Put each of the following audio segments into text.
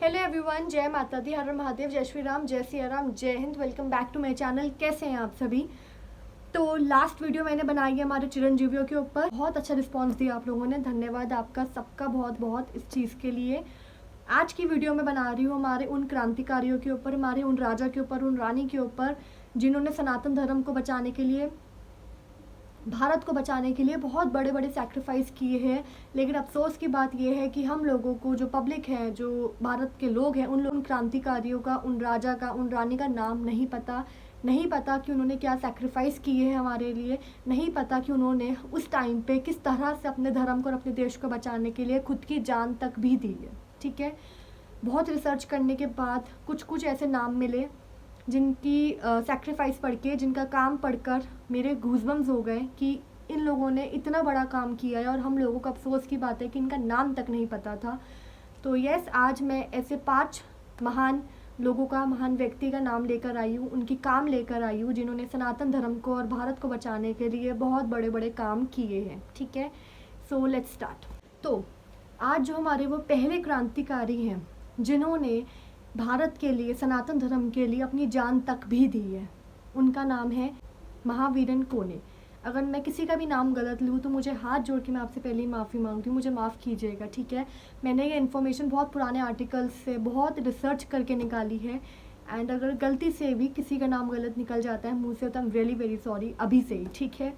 Hello everyone, जय माता दी, हर हर महादेव, जय श्री राम, जय सिया राम, जय Hind. Welcome back to my channel. कैसे हैं आप सभी? तो लास्ट वीडियो मैंने बनाई है हमारे चिरंजीवियों के ऊपर। बहुत अच्छा रिस्पांस दिया आप लोगों ने, धन्यवाद आपका सबका बहुत बहुत इस चीज़ के लिए। आज की वीडियो मैं बना रही हूँ हमारे उन क्रांतिकारियों के ऊपर, हमारे उन राजा के ऊपर, उन रानी के ऊपर जिन्होंने सनातन धर्म को बचाने के लिए, भारत को बचाने के लिए बहुत बड़े बड़े सैक्रिफाइस किए हैं। लेकिन अफसोस की बात यह है कि हम लोगों को, जो पब्लिक है, जो भारत के लोग हैं, उन क्रांतिकारियों का, उन राजा का, उन रानी का नाम नहीं पता। नहीं पता कि उन्होंने क्या सैक्रिफाइस किए हैं हमारे लिए। नहीं पता कि उन्होंने उस टाइम पे किस तरह से अपने धर्म को और अपने देश को बचाने के लिए खुद की जान तक भी दी है। ठीक है, बहुत रिसर्च करने के बाद कुछ ऐसे नाम मिले जिनकी सैक्रिफाइस पढ़ के, जिनका काम पढ़कर मेरे गूज़बम्स हो गए कि इन लोगों ने इतना बड़ा काम किया है और हम लोगों को अफसोस की बात है कि इनका नाम तक नहीं पता था। तो यस, आज मैं ऐसे 5 महान लोगों का, महान व्यक्ति का नाम लेकर आई हूँ, उनकी काम लेकर आई हूँ, जिन्होंने सनातन धर्म को और भारत को बचाने के लिए बहुत बड़े बड़े काम किए हैं। ठीक है, सो लेट्स स्टार्ट। तो आज जो हमारे वो पहले क्रांतिकारी हैं जिन्होंने भारत के लिए, सनातन धर्म के लिए अपनी जान तक भी दी है, उनका नाम है महावीरन कोने। अगर मैं किसी का भी नाम गलत लूँ तो मुझे हाथ जोड़ के मैं आपसे पहले ही माफ़ी मांगती हूँ, मुझे माफ़ कीजिएगा। ठीक है, मैंने ये इन्फॉर्मेशन बहुत पुराने आर्टिकल्स से बहुत रिसर्च करके निकाली है, एंड अगर गलती से भी किसी का नाम गलत निकल जाता है मुँह से तो I am really very sorry अभी से ही। ठीक है,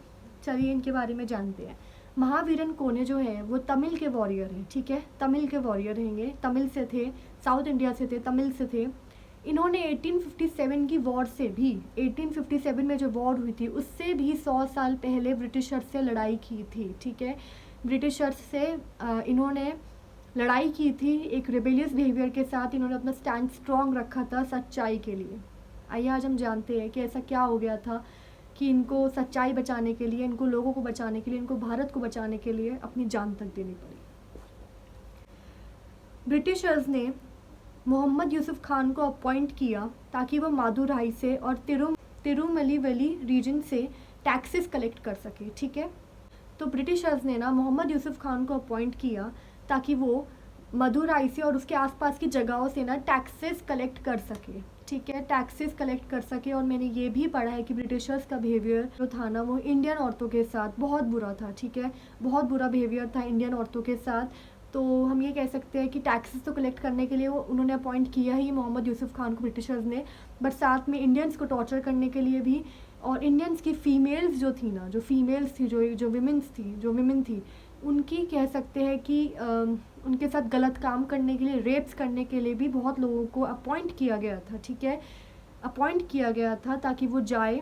चलिए इनके बारे में जानते हैं। महावीरन कोने जो है वो तमिल के वॉरियर हैं। ठीक है, तमिल के वॉरियर रहेंगे, तमिल से थे, साउथ इंडिया से थे, तमिल से थे। इन्होंने 1857 की वॉर से भी, 1857 में जो वॉर हुई थी उससे भी 100 साल पहले ब्रिटिशर्स से लड़ाई की थी। ठीक है, ब्रिटिशर्स से इन्होंने लड़ाई की थी, एक रिबेलियस बिहेवियर के साथ इन्होंने अपना स्टैंड स्ट्रॉन्ग रखा था सच्चाई के लिए। आइए आज हम जानते हैं कि ऐसा क्या हो गया था कि इनको सच्चाई बचाने के लिए, इनको लोगों को बचाने के लिए, इनको भारत को बचाने के लिए अपनी जान तक देनी पड़ी। ब्रिटिशर्स ने मोहम्मद यूसुफ खान को अपॉइंट किया ताकि वो मादुराई से और तिरुमलीवली रीजन से टैक्सेस कलेक्ट कर सके। ठीक है, तो ब्रिटिशर्स ने ना मोहम्मद यूसुफ खान को अपॉइंट किया ताकि वो मदुराई से और उसके आसपास की जगहों से ना टैक्सेस कलेक्ट कर सके। ठीक है, टैक्सेस कलेक्ट कर सके। और मैंने ये भी पढ़ा है कि ब्रिटिशर्स का बिहेवियर जो था ना वो इंडियन औरतों के साथ बहुत बुरा था। ठीक है, बहुत बुरा बिहेवियर था इंडियन औरतों के साथ। तो हम ये कह सकते हैं कि टैक्सेस तो कलेक्ट करने के लिए वो उन्होंने अपॉइंट किया ही मोहम्मद यूसुफ खान को, ब्रिटिशर्स ने, बट साथ में इंडियंस को टॉर्चर करने के लिए भी। और इंडियंस की फ़ीमेल्स जो थी ना, जो फीमेल्स थी, जो विमेन थी, उनकी कह सकते हैं कि उनके साथ गलत काम करने के लिए, रेप्स करने के लिए भी बहुत लोगों को अपॉइंट किया गया था। ठीक है, अपॉइंट किया गया था ताकि वो जाए,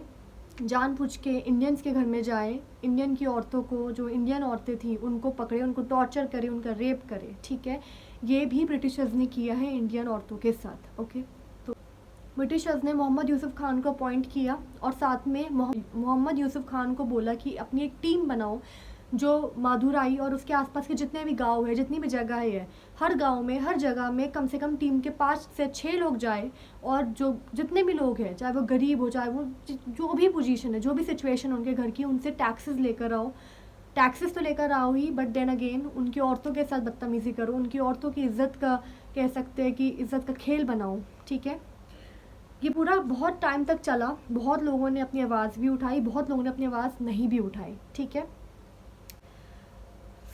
जानबूझ के इंडियंस के घर में जाए, इंडियन की औरतों को, जो इंडियन औरतें थी उनको पकड़े, उनको टॉर्चर करे, उनका रेप करे। ठीक है, ये भी ब्रिटिशर्स ने किया है इंडियन औरतों के साथ। ओके, तो ब्रिटिशर्स ने मोहम्मद यूसुफ खान को अपॉइंट किया और साथ में मोहम्मद यूसुफ खान को बोला कि अपनी एक टीम बनाओ जो मादुराई और उसके आसपास के जितने भी गांव है, जितनी भी जगह है, हर गांव में, हर जगह में कम से कम टीम के 5 से 6 लोग जाए और जो जितने भी लोग हैं, चाहे वो गरीब हो, चाहे वो जो भी पोजीशन है, जो भी सिचुएशन है उनके घर की, उनसे टैक्सेस लेकर आओ। टैक्सेस तो लेकर आओ ही, बट देन अगेन उनकी औरतों के साथ बदतमीज़ी करो, उनकी औरतों की इज़्ज़त का, कह सकते हैं कि इज़्ज़त का खेल बनाओ। ठीक है, ये पूरा बहुत टाइम तक चला, बहुत लोगों ने अपनी आवाज़ भी उठाई, बहुत लोगों ने अपनी आवाज़ नहीं भी उठाई। ठीक है,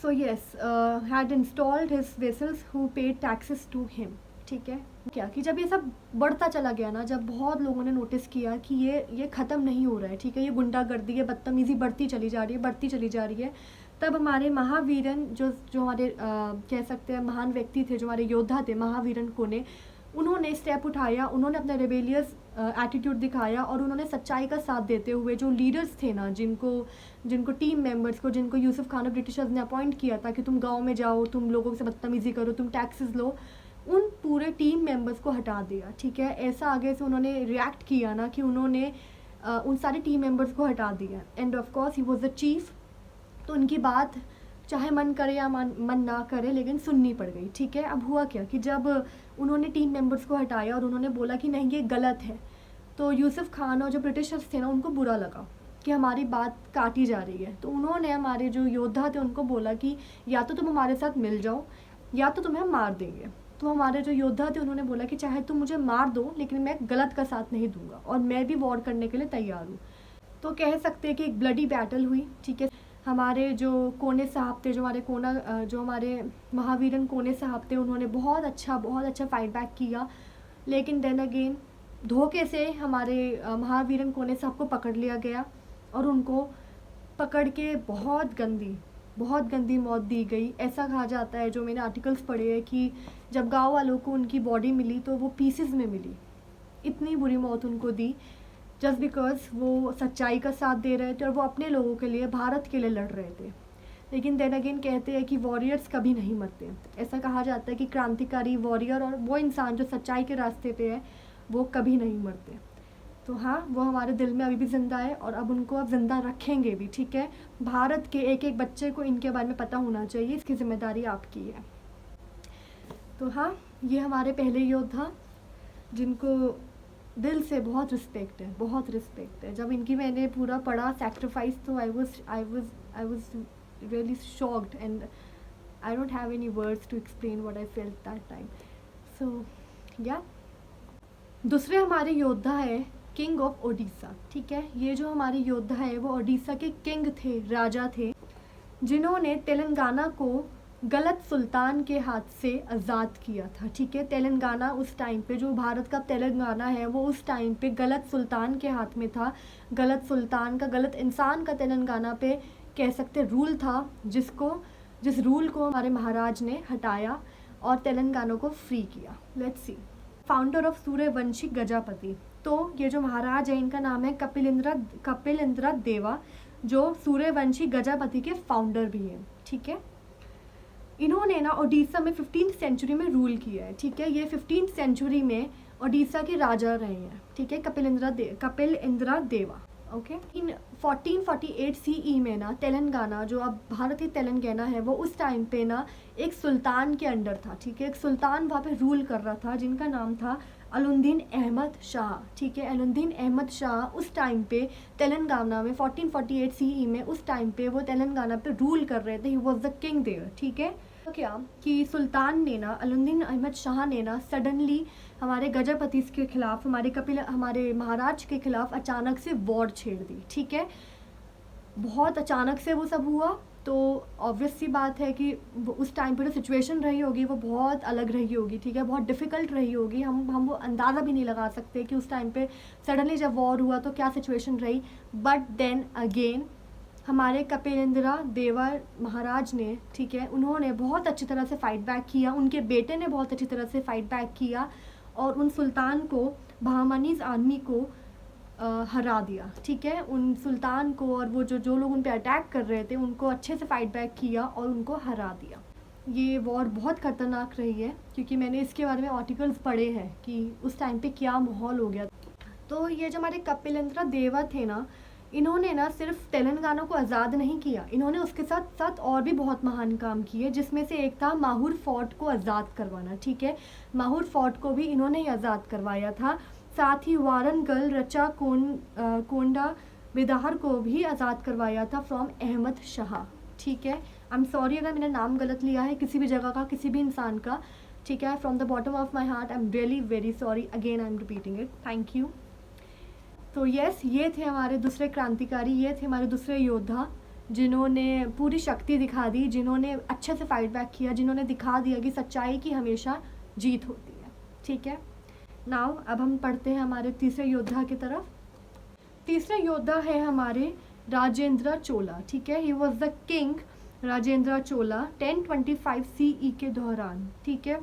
so yes, had installed his vessels who paid taxes to him. ठीक है, क्या कि जब ये सब बढ़ता चला गया ना, जब बहुत लोगों ने नोटिस किया कि ये ख़त्म नहीं हो रहा है, ठीक है, ये गुंडागर्दी, ये बदतमीज़ी बढ़ती चली जा रही है, तब हमारे महावीरन जो हमारे कह सकते हैं महान व्यक्ति थे, जो हमारे योद्धा थे, महावीरन कोने, उन्होंने स्टेप उठाया, उन्होंने अपना रेबेलियस एटीट्यूड दिखाया और उन्होंने सच्चाई का साथ देते हुए जो लीडर्स थे ना, जिनको टीम मेंबर्स को, जिनको यूसुफ खान और ब्रिटिशर्स ने अपॉइंट किया था कि तुम गांव में जाओ, तुम लोगों से बदतमीज़ी करो, तुम टैक्सेस लो, उन पूरे टीम मेंबर्स को हटा दिया। ठीक है, ऐसा आगे से उन्होंने रिएक्ट किया ना कि उन्होंने उन सारे टीम मेंबर्स को हटा दिया। End of course he was the chief, तो उनकी बात चाहे मन करे या मन ना करे लेकिन सुननी पड़ गई। ठीक है, अब हुआ क्या कि जब उन्होंने टीम मेंबर्स को हटाया और उन्होंने बोला कि नहीं ये गलत है, तो यूसुफ खान और जो ब्रिटिशर्स थे ना उनको बुरा लगा कि हमारी बात काटी जा रही है। तो उन्होंने हमारे जो योद्धा थे उनको बोला कि या तो तुम हमारे साथ मिल जाओ या तो तुम्हें हम मार देंगे। तो हमारे जो योद्धा थे उन्होंने बोला कि चाहे तुम मुझे मार दो लेकिन मैं गलत का साथ नहीं दूंगा और मैं भी वॉर करने के लिए तैयार हूँ। तो कह सकते हैं कि एक ब्लडी बैटल हुई, ठीक है। हमारे जो कोने साहब थे, जो हमारे महावीरन कोने साहब थे, उन्होंने बहुत अच्छा फाइट बैक किया, लेकिन देन अगेन धोखे से हमारे महावीरन कोने साहब को पकड़ लिया गया और उनको पकड़ के बहुत गंदी मौत दी गई। ऐसा कहा जाता है, जो मैंने आर्टिकल्स पढ़े हैं, कि जब गांव वालों को उनकी बॉडी मिली तो वो पीसेस में मिली। इतनी बुरी मौत उनको दी जस्ट बिकॉज वो सच्चाई का साथ दे रहे थे और वो अपने लोगों के लिए, भारत के लिए लड़ रहे थे। लेकिन देन अगेन कहते हैं कि वॉरियर्स कभी नहीं मरते। ऐसा कहा जाता है कि क्रांतिकारी वॉरियर और वो इंसान जो सच्चाई के रास्ते पे है वो कभी नहीं मरते। तो हाँ, वो हमारे दिल में अभी भी ज़िंदा है और अब उनको अब ज़िंदा रखेंगे भी, ठीक है। भारत के एक एक बच्चे को इनके बारे में पता होना चाहिए, इसकी जिम्मेदारी आपकी है। तो हाँ, ये हमारे पहले योद्धा जिनको दिल से बहुत रिस्पेक्ट है। जब इनकी मैंने पूरा पढ़ा सैक्रिफाइस, तो I was really shocked and I don't have any words to explain what I felt that time. So या दूसरे हमारे योद्धा है किंग ऑफ ओडिशा, ठीक है। ये जो हमारे योद्धा है वो ओडिशा के किंग थे, राजा थे, जिन्होंने तेलंगाना को गलत सुल्तान के हाथ से आज़ाद किया था, ठीक है। तेलंगाना उस टाइम पे, जो भारत का तेलंगाना है, वो उस टाइम पे गलत सुल्तान के हाथ में था। गलत सुल्तान का, गलत इंसान का तेलंगाना पे कह सकते रूल था, जिस रूल को हमारे महाराज ने हटाया और तेलंगाना को फ्री किया। Let's see, founder of Suryavanshi Gajapati. तो ये जो महाराज है, इनका नाम है कपिल इंद्र देवा, जो सूर्यवंशी गजापति के फाउंडर भी हैं, ठीक है। इन्होंने ना ओडिशा में 15th सेंचुरी में रूल किया है, ठीक है। ये 15th सेंचुरी में ओडिशा के राजा रहे हैं, ठीक है, कपिल इंद्र देवा, ओके। इन 1448 CE में ना तेलंगाना, जो अब भारतीय तेलंगाना है, वो उस टाइम पे ना एक सुल्तान के अंडर था, ठीक है। एक सुल्तान वहाँ पे रूल कर रहा था जिनका नाम था अलुद्दीन अहमद शाह, ठीक है। अलुद्दीन अहमद शाह उस टाइम पे तेलंगाना में 1448 CE में, उस टाइम पे वो तेलंगाना पे रूल कर रहे थे। He was the king there, ठीक है। तो क्या कि सुल्तान ने ना, अलुद्दीन अहमद शाह ने ना सडनली हमारे गजापति के खिलाफ, हमारे महाराज के खिलाफ अचानक से वॉर छेड़ दी, ठीक है। बहुत अचानक से वो सब हुआ, तो ऑब्वियस सी बात है कि उस टाइम पर जो सिचुएशन रही होगी वो बहुत अलग रही होगी, ठीक है। बहुत डिफ़िकल्ट रही होगी। हम वो अंदाज़ा भी नहीं लगा सकते कि उस टाइम पे सडनली जब वॉर हुआ तो क्या सिचुएशन रही। बट देन अगेन हमारे कपिलेंद्र देवा महाराज ने, ठीक है, उन्होंने बहुत अच्छी तरह से फाइट बैक किया। उनके बेटे ने बहुत अच्छी तरह से फाइट बैक किया और उन सुल्तान को, बहामनीज़ आर्मी को हरा दिया, ठीक है। उन सुल्तान को और वो जो लोग उन पे अटैक कर रहे थे उनको अच्छे से फाइट बैक किया और उनको हरा दिया। ये वॉर बहुत ख़तरनाक रही है, क्योंकि मैंने इसके बारे में आर्टिकल्स पढ़े हैं कि उस टाइम पे क्या माहौल हो गया। तो ये जो हमारे कपिलेंद्र देवा थे ना, इन्होंने ना सिर्फ तेलंगाना को आज़ाद नहीं किया, इन्होंने उसके साथ साथ और भी बहुत महान काम किए, जिसमें से एक था माहूर फोर्ट को आज़ाद करवाना, ठीक है। माहूर फोर्ट को भी इन्होंने ही आज़ाद करवाया था। साथ ही वारंगल, रचा कोंडा बिदाहर को भी आज़ाद करवाया था फ्रॉम अहमद शाह, ठीक है। आई एम सॉरी अगर मैंने नाम गलत लिया है किसी भी जगह का, किसी भी इंसान का, ठीक है। From the bottom of my heart I am really very sorry, again I am repeating it, thank you. तो यस, ये थे हमारे दूसरे क्रांतिकारी, ये थे हमारे दूसरे योद्धा, जिन्होंने पूरी शक्ति दिखा दी, जिन्होंने अच्छे से फाइट बैक किया, जिन्होंने दिखा दिया कि सच्चाई की हमेशा जीत होती है, ठीक है। नाउ अब हम पढ़ते हैं हमारे तीसरे योद्धा की तरफ। तीसरे योद्धा है हमारे राजेंद्र चोला, ठीक है। ही was the king Rajendra Chola 1025 CE के दौरान, ठीक है।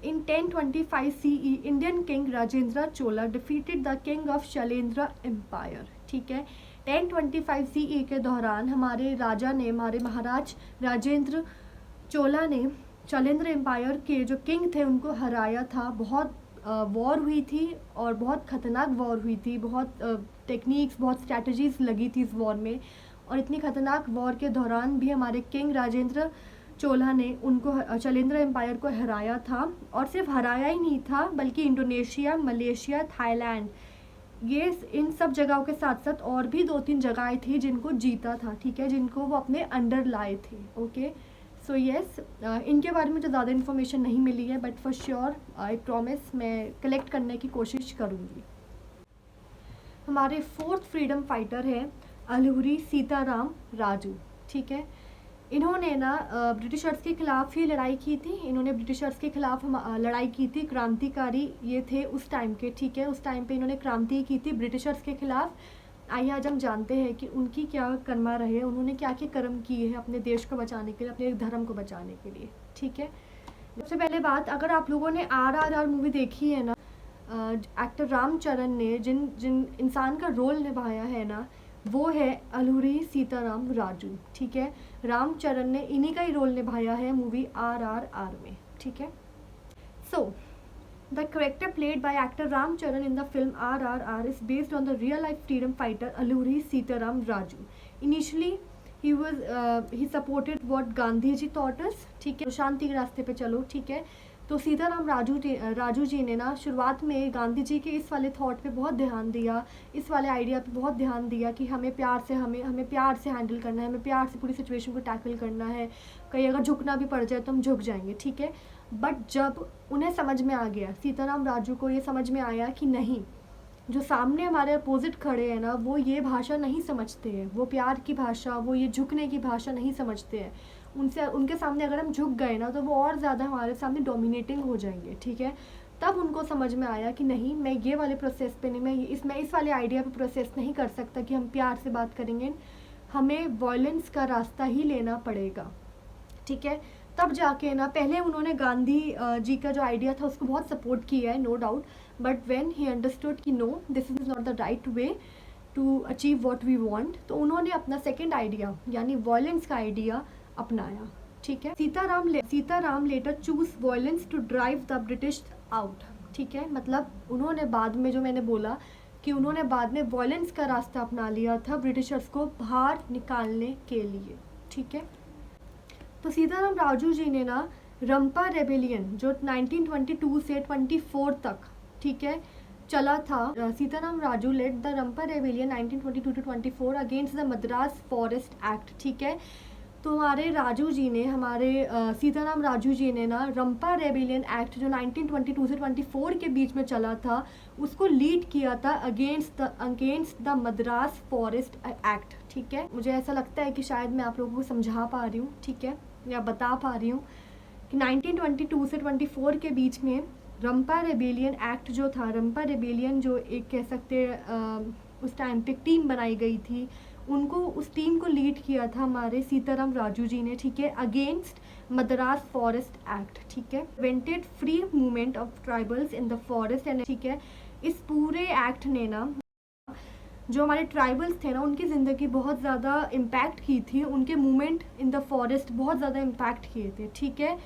In 1025 CE, Indian king Rajendra Chola defeated the king of Shailendra Empire, ठीक है। 1025 CE के दौरान हमारे राजा ने, हमारे महाराज राजेंद्र चोला ने शैलेंद्र एम्पायर के जो किंग थे उनको हराया था। बहुत वॉर हुई थी और बहुत ख़तरनाक वॉर हुई थी, बहुत टेक्निक्स, बहुत स्ट्रैटेजीज़ लगी थी इस वॉर में। और इतनी ख़तरनाक वॉर के दौरान भी हमारे किंग राजेंद्र चोला ने उनको, शैलेंद्र एम्पायर को हराया था। और सिर्फ हराया ही नहीं था, बल्कि इंडोनेशिया, मलेशिया, थाईलैंड, ये इन सब जगहों के साथ साथ और भी 2-3 जगहें थी जिनको जीता था, ठीक है, जिनको वो अपने अंडर लाए थे, ओके। सो येस, इनके बारे में तो ज़्यादा इन्फॉर्मेशन नहीं मिली है, but for sure I promise मैं कलेक्ट करने की कोशिश करूँगी। हमारे 4th फ्रीडम फाइटर है अलूरी सीताराम राजू। ठीक है, इन्होंने ना ब्रिटिशर्स के ख़िलाफ़ ही लड़ाई की थी। इन्होंने ब्रिटिशर्स के ख़िलाफ़ लड़ाई की थी, क्रांतिकारी ये थे उस टाइम के। ठीक है, उस टाइम पे इन्होंने क्रांति की थी ब्रिटिशर्स के ख़िलाफ़। आइए आज हम जानते हैं कि उनकी क्या कर्मा रहे, उन्होंने क्या क्या कर्म किए हैं अपने देश को बचाने के लिए, अपने धर्म को बचाने के लिए। ठीक है, सबसे पहले बात, अगर आप लोगों ने RRR मूवी देखी है ना, एक्टर रामचरण ने जिन इंसान का रोल निभाया है ना, वो है अलूरी सीताराम राजू। ठीक है, रामचरण ने इन्हीं का ही रोल निभाया है मूवी RRR में। ठीक है, so the character played by actor Ram Charan in the film RRR is based on the real life freedom fighter Alluri Sitarama Raju. Initially he supported what Gandhi ji taught us। ठीक है, शांति के रास्ते पे चलो। ठीक है, तो सीताराम राजू जी ने ना शुरुआत में गांधी जी के इस वाले थॉट पे बहुत ध्यान दिया, इस वाले आइडिया पे बहुत ध्यान दिया कि हमें प्यार से हमें प्यार से हैंडल करना है, हमें प्यार से पूरी सिचुएशन को टैकल करना है, कहीं अगर झुकना भी पड़ जाए तो हम झुक जाएंगे। ठीक है, बट जब उन्हें समझ में आ गया, सीताराम राजू को ये समझ में आया कि नहीं, जो सामने हमारे अपोजिट खड़े हैं ना, वो ये भाषा नहीं समझते हैं, वो प्यार की भाषा, वो ये झुकने की भाषा नहीं समझते हैं। उनके सामने अगर हम झुक गए ना, तो वो और ज़्यादा हमारे सामने डोमिनेटिंग हो जाएंगे। ठीक है, तब उनको समझ में आया कि नहीं, मैं ये वाले प्रोसेस पे नहीं, मैं इस वाले आइडिया पे प्रोसेस नहीं कर सकता कि हम प्यार से बात करेंगे, हमें वॉयलेंस का रास्ता ही लेना पड़ेगा। ठीक है, तब जाके ना, पहले उन्होंने गांधी जी का जो आइडिया था उसको बहुत सपोर्ट किया है, no doubt, but when he understood कि no, this is not the right way to achieve what we want, तो उन्होंने अपना सेकंड आइडिया यानी वॉयलेंस का आइडिया अपनाया। ठीक है, Sitaram later chose violence to drive the British out. ठीक है, मतलब उन्होंने बाद में, जो मैंने बोला कि उन्होंने बाद में वॉयलेंस का रास्ता अपना लिया था ब्रिटिशर्स को बाहर निकालने के लिए। ठीक है, तो सीताराम राजू जी ने ना रंपा रेबेलियन जो 1922 से 24 तक, ठीक है, चला था। Sitarama Raju led the Rampa rebellion 1922 to 24 against the Madras forest act. ठीक है, तो सीताराम राजू जी ने ना रंपा रेबेलियन एक्ट जो 1922 से 24 के बीच में चला था, उसको लीड किया था against the Madras forest act. ठीक है, मुझे ऐसा लगता है कि शायद मैं आप लोगों को समझा पा रही हूँ, ठीक है, या बता पा रही हूँ कि 1922 से 24 के बीच में रंपा रेबेलियन एक्ट जो था, रंपा रेबेलियन जो एक कह सकते उस टाइम पे टीम बनाई गई थी, उस टीम को लीड किया था हमारे सीताराम राजू जी ने। ठीक है, अगेंस्ट मद्रास फॉरेस्ट एक्ट। ठीक है, prevented free movement of tribals in the forest and. ठीक है, इस पूरे एक्ट ने ना जो हमारे ट्राइबल्स थे ना, उनकी ज़िंदगी बहुत ज़्यादा इम्पैक्ट की थी, उनके मूवमेंट इन द फॉरेस्ट बहुत ज़्यादा इम्पैक्ट किए थे। ठीक है,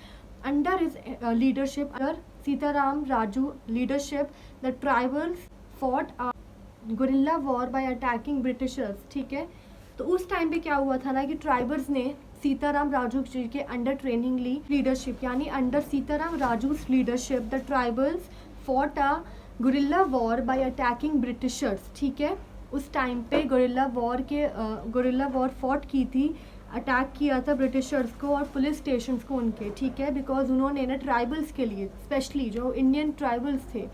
under his leadership, under Sitaram Raju leadership, the tribals fought guerrilla war bye attacking Britishers. ठीक है, तो उस टाइम पे क्या हुआ था ना कि ट्राइबल्स ने सीताराम राजू जी के अंडर ट्रेनिंग ली, लीडरशिप यानी under Sitaram Raju leadership the tribals fought a guerrilla war bye attacking Britishers. ठीक है, उस टाइम पे गुरिल्ला वॉर फॉट की थी, अटैक किया था ब्रिटिशर्स को और पुलिस स्टेशंस को उनके। ठीक है, बिकॉज उन्होंने ना ट्राइबल्स के लिए, स्पेशली जो इंडियन ट्राइबल्स थे,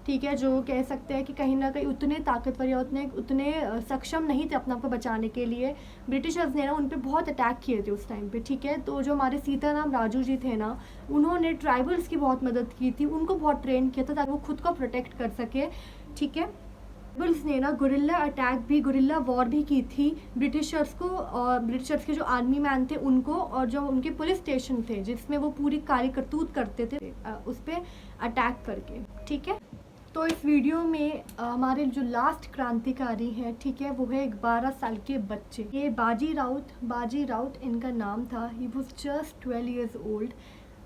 ठीक है, जो कह सकते हैं कि कहीं ना कहीं उतने ताकतवर या उतने सक्षम नहीं थे अपने आप को बचाने के लिए, ब्रिटिशर्स ने ना उन पर बहुत अटैक किए थे उस टाइम पे। ठीक है, तो जो हमारे सीताराम राजू जी थे ना, उन्होंने ट्राइबल्स की बहुत मदद की थी, उनको बहुत ट्रेन किया था ताकि वो खुद को प्रोटेक्ट कर सके। ठीक है, ट्राइबल्स ने ना गुरिल्ला वॉर भी की थी ब्रिटिशर्स को, और ब्रिटिशर्स के जो आर्मी मैन थे उनको, और जो उनके पुलिस स्टेशन थे जिसमें वो पूरी कार्य करतूत करते थे, उस पर अटैक करके। ठीक है, तो इस वीडियो में हमारे जो लास्ट क्रांतिकारी हैं, ठीक है, वो है एक 12 साल के बच्चे, ये बाजी राउत इनका नाम था। He was just 12 years old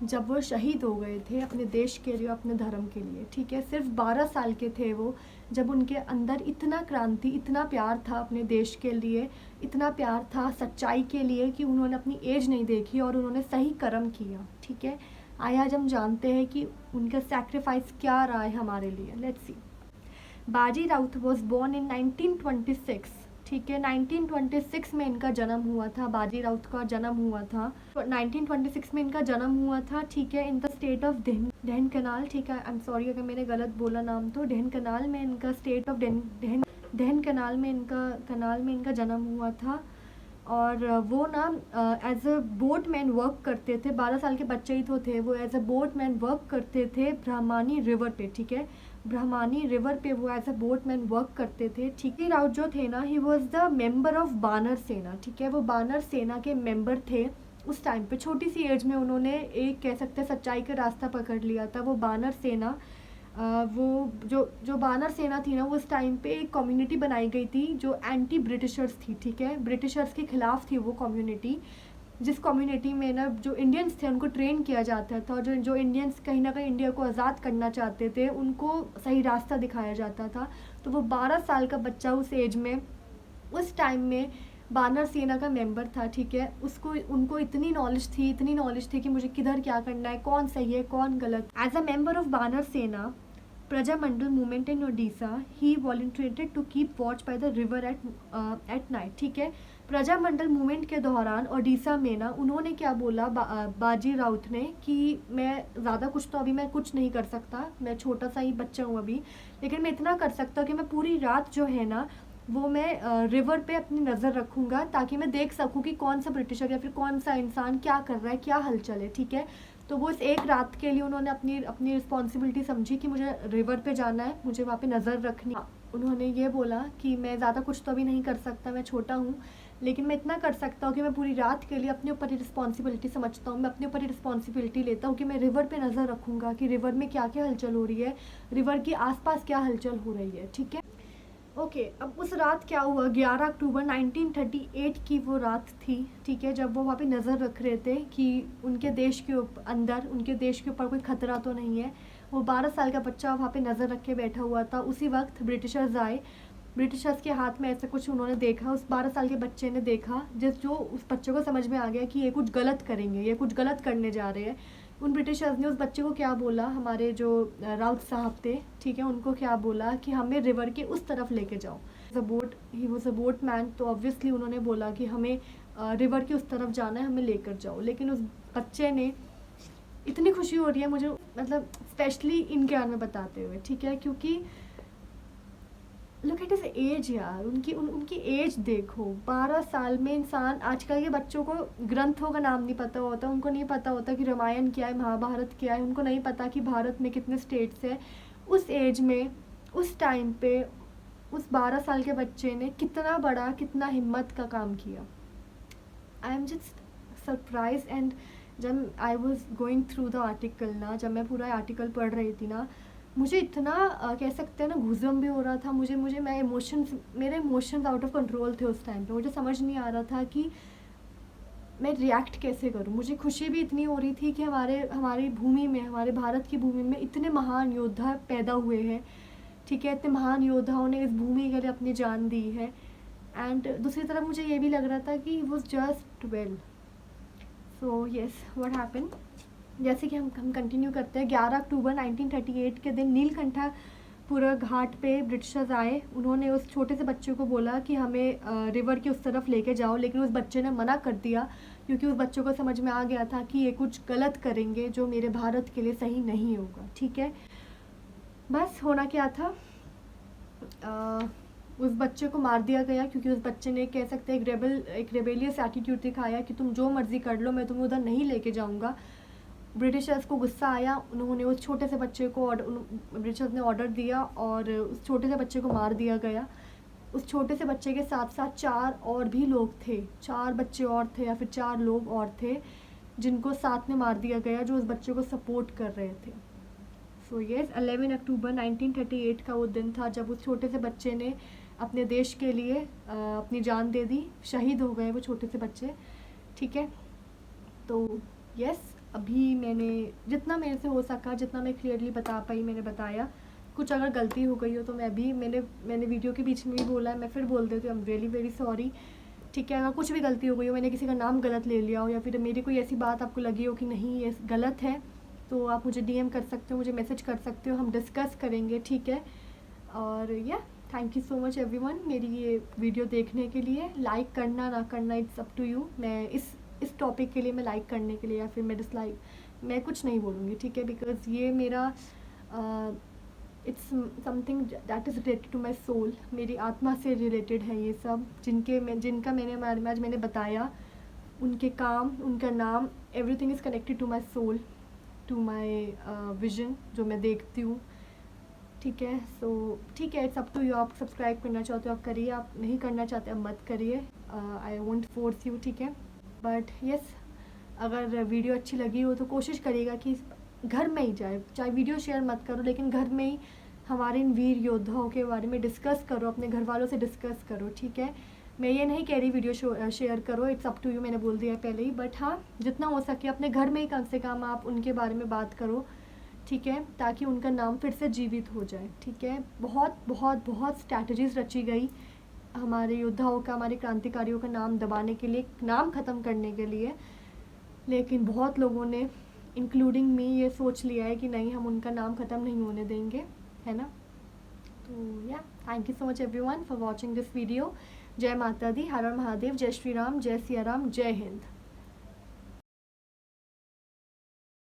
जब वो शहीद हो गए थे अपने देश के लिए, अपने धर्म के लिए। ठीक है, सिर्फ 12 साल के थे वो, जब उनके अंदर इतना क्रांति, इतना प्यार था अपने देश के लिए, इतना प्यार था सच्चाई के लिए कि उन्होंने अपनी एज नहीं देखी और उन्होंने सही कर्म किया। ठीक है, आज हम जानते हैं कि उनका सैक्रिफाइस क्या रहा है हमारे लिए। Let's see. बाजी राउत वॉज बोर्न इन 1926। ठीक है। 1926 में इनका जन्म हुआ था, बाजी राउत का जन्म हुआ था। 1926 में इनका जन्म हुआ था, ठीक है, in the state of Dhenkanal, ठीक है। आई एम सॉरी अगर मैंने गलत बोला नाम, तो ढेनकनाल में इनका स्टेट ऑफ ढेनकनाल में इनका जन्म हुआ था। और वो ना एज अ बोटमैन वर्क करते थे, 12 साल के बच्चे ही तो थे वो, एज अ बोटमैन वर्क करते थे ब्रह्मानी रिवर पे, ठीक है, ब्रह्मानी रिवर पे वो एज अ बोटमैन वर्क करते थे, ठीक है। राउत जो थे ना, ही was the member of Banar सेना, ठीक है, वो बानर सेना के मेंबर थे उस टाइम पे। छोटी सी एज में उन्होंने एक कह सकते हैं सच्चाई का रास्ता पकड़ लिया था। वो बानर सेना वो जो बानर सेना थी ना, उस टाइम पे एक कम्युनिटी बनाई गई थी जो एंटी ब्रिटिशर्स थी, ठीक है, ब्रिटिशर्स के खिलाफ थी वो कम्युनिटी, जिस कम्युनिटी में ना जो इंडियंस थे उनको ट्रेन किया जाता था, और जो इंडियंस कहीं ना कहीं इंडिया को आज़ाद करना चाहते थे उनको सही रास्ता दिखाया जाता था। तो वो 12 साल का बच्चा उस एज में, उस टाइम में बानर सेना का मेंबर था, ठीक है। उनको इतनी नॉलेज थी कि मुझे किधर क्या करना है, कौन सही है कौन गलत। As a member of Banar Sena Prajamandal movement in Odisha, he volunteered to keep watch by the river at night, ठीक है। प्रजामंडल मूवमेंट के दौरान ओडिशा में ना उन्होंने क्या बोला, बाजी राउत ने, कि मैं ज़्यादा कुछ तो अभी मैं कुछ नहीं कर सकता, मैं छोटा सा ही बच्चा हूँ अभी, लेकिन मैं इतना कर सकता हूँ कि मैं पूरी रात जो है ना वो मैं रिवर पे अपनी नज़र रखूँगा, ताकि मैं देख सकूँ कि कौन सा ब्रिटिशर या फिर कौन सा इंसान क्या कर रहा है, क्या हलचल है, ठीक है। तो वो इस एक रात के लिए उन्होंने अपनी रिस्पॉन्सिबिलिटी समझी कि मुझे रिवर पे जाना है, मुझे वहाँ पे नज़र रखनी। उन्होंने ये बोला कि मैं ज़्यादा कुछ तो अभी नहीं कर सकता, मैं छोटा हूँ, लेकिन मैं इतना कर सकता हूँ कि मैं पूरी रात के लिए अपने ऊपर ही रिस्पॉन्सिबिलिटी समझता हूँ, मैं अपने ऊपर ही रिस्पॉन्सिबिलिटी लेता हूँ कि मैं रिवर पे नज़र रखूँगा कि रिवर में क्या क्या हलचल हो रही है, रिवर के आसपास क्या हलचल हो रही है, ठीक है। ओके, अब उस रात क्या हुआ, 11 अक्टूबर 1938 की वो रात थी, ठीक है, जब वो वहाँ पे नज़र रख रहे थे कि उनके देश के उनके देश के ऊपर कोई खतरा तो नहीं है। वो 12 साल का बच्चा वहाँ पे नज़र रख के बैठा हुआ था। उसी वक्त ब्रिटिशर्स आए, ब्रिटिशर्स के हाथ में ऐसा कुछ उन्होंने देखा, उस 12 साल के बच्चे ने देखा, जो उस बच्चे को समझ में आ गया कि ये कुछ गलत करेंगे, ये कुछ गलत करने जा रहे हैं। उन ब्रिटिशर्स ने उस बच्चे को क्या बोला, हमारे जो राउत साहब थे, ठीक है, उनको क्या बोला कि हमें रिवर के उस तरफ लेके जाओ। He was a boat man, तो ऑब्वियसली उन्होंने बोला कि हमें रिवर के उस तरफ जाना है, हमें लेकर जाओ। लेकिन उस बच्चे ने, इतनी खुशी हो रही है मुझे, मतलब स्पेशली इनके बारे में बताते हुए, ठीक है, क्योंकि लुक एट हिज एज यार, उनकी एज देखो, 12 साल में इंसान। आजकल के बच्चों को ग्रंथों का नाम नहीं पता होता, उनको नहीं पता होता कि रामायण क्या है, महाभारत क्या है, उनको नहीं पता कि भारत में कितने स्टेट्स हैं। उस एज में, उस टाइम पे, उस 12 साल के बच्चे ने कितना हिम्मत का काम किया। I am just surprise. And जब I was going through the article ना, जब मैं पूरा आर्टिकल पढ़ रही थी ना, मुझे इतना कह सकते हैं ना घुसम भी हो रहा था, मेरे इमोशंस आउट ऑफ कंट्रोल थे उस टाइम पे। मुझे समझ नहीं आ रहा था कि मैं रिएक्ट कैसे करूं। मुझे खुशी भी इतनी हो रही थी कि हमारी भूमि में, हमारे भारत की भूमि में इतने महान योद्धा पैदा हुए हैं, ठीक है, इतने महान योद्धाओं ने इस भूमि के लिए अपनी जान दी है। एंड दूसरी तरफ मुझे ये भी लग रहा था कि he was just 12। So yes, what happened, जैसे कि हम कंटिन्यू करते हैं। 11 अक्टूबर 1938 के दिन नीलकंठापुरा घाट पे ब्रिटिशर्स आए। उन्होंने उस छोटे से बच्चे को बोला कि हमें रिवर की उस तरफ लेके जाओ, लेकिन उस बच्चे ने मना कर दिया, क्योंकि उस बच्चे को समझ में आ गया था कि ये कुछ गलत करेंगे जो मेरे भारत के लिए सही नहीं होगा, ठीक है। बस होना क्या था, उस बच्चे को मार दिया गया, क्योंकि उस बच्चे ने, कह सकते हैं, एक रेबेलियस एटीट्यूड दिखाया कि तुम जो मर्ज़ी कर लो, मैं तुम्हें उधर नहीं लेके जाऊँगा। ब्रिटिशर्स को गुस्सा आया, उन्होंने उस छोटे से बच्चे को ब्रिटिशर्स ने ऑर्डर दिया और उस छोटे से बच्चे को मार दिया गया। उस छोटे से बच्चे के साथ साथ 4 और भी लोग थे, 4 बच्चे और थे या फिर 4 लोग और थे, जिनको साथ में मार दिया गया, जो उस बच्चे को सपोर्ट कर रहे थे। सो येस, 11 अक्टूबर 1938 का वो दिन था जब उस छोटे से बच्चे ने अपने देश के लिए अपनी जान दे दी, शहीद हो गए वो छोटे से बच्चे, ठीक है। तो येस, अभी मैंने जितना मेरे से हो सका, जितना मैं क्लियरली बता पाई, मैंने बताया। कुछ अगर गलती हो गई हो तो मैंने वीडियो के बीच में भी बोला है, मैं फिर बोल देती हूँ, I am really very sorry, ठीक है। अगर कुछ भी गलती हो गई हो, मैंने किसी का नाम गलत ले लिया हो, या फिर मेरी कोई ऐसी बात आपको लगी हो कि नहीं ये गलत है, तो आप मुझे DM कर सकते हो, मुझे मैसेज कर सकते हो, हम डिस्कस करेंगे, ठीक है। और या thank you so much everyone मेरी ये वीडियो देखने के लिए। लाइक करना ना करना इट्स अप टू यू। मैं इस टॉपिक के लिए मैं लाइक करने के लिए या फिर मैं डिसलाइक मैं कुछ नहीं बोलूँगी, ठीक है, बिकॉज़ ये मेरा it's something that is related to my soul. मेरी आत्मा से रिलेटेड है ये सब, जिनका मैंने आज मैंने बताया, उनके काम, उनका नाम, everything is connected to my soul, to my vision जो मैं देखती हूँ, ठीक है। सो ठीक है, इट्स अप टू यू। आप सब्सक्राइब करना चाहते हो आप करिए, आप नहीं करना चाहते आप मत करिए। आई वोंट फोर्स यू, ठीक है। बट यस, अगर वीडियो अच्छी लगी हो तो कोशिश करिएगा कि घर में ही जाए, चाहे वीडियो शेयर मत करो लेकिन घर में ही हमारे इन वीर योद्धाओं के बारे में डिस्कस करो, अपने घर वालों से डिस्कस करो, ठीक है। मैं ये नहीं कह रही वीडियो शेयर करो, इट्स अप टू यू, मैंने बोल दिया पहले ही। बट हाँ, जितना हो सके अपने घर में ही कम से कम आप उनके बारे में बात करो, ठीक है, ताकि उनका नाम फिर से जीवित हो जाए, ठीक है। बहुत बहुत बहुत स्ट्रैटेजीज़ रची गई हमारे योद्धाओं का, हमारे क्रांतिकारियों का नाम दबाने के लिए, नाम ख़त्म करने के लिए, लेकिन बहुत लोगों ने इंक्लूडिंग मी ये सोच लिया है कि नहीं, हम उनका नाम ख़त्म नहीं होने देंगे, है ना। तो या thank you so much everyone for watching this video. जय माता दी, हर हर महादेव, जय श्री राम, जय सिया राम, जय हिंद।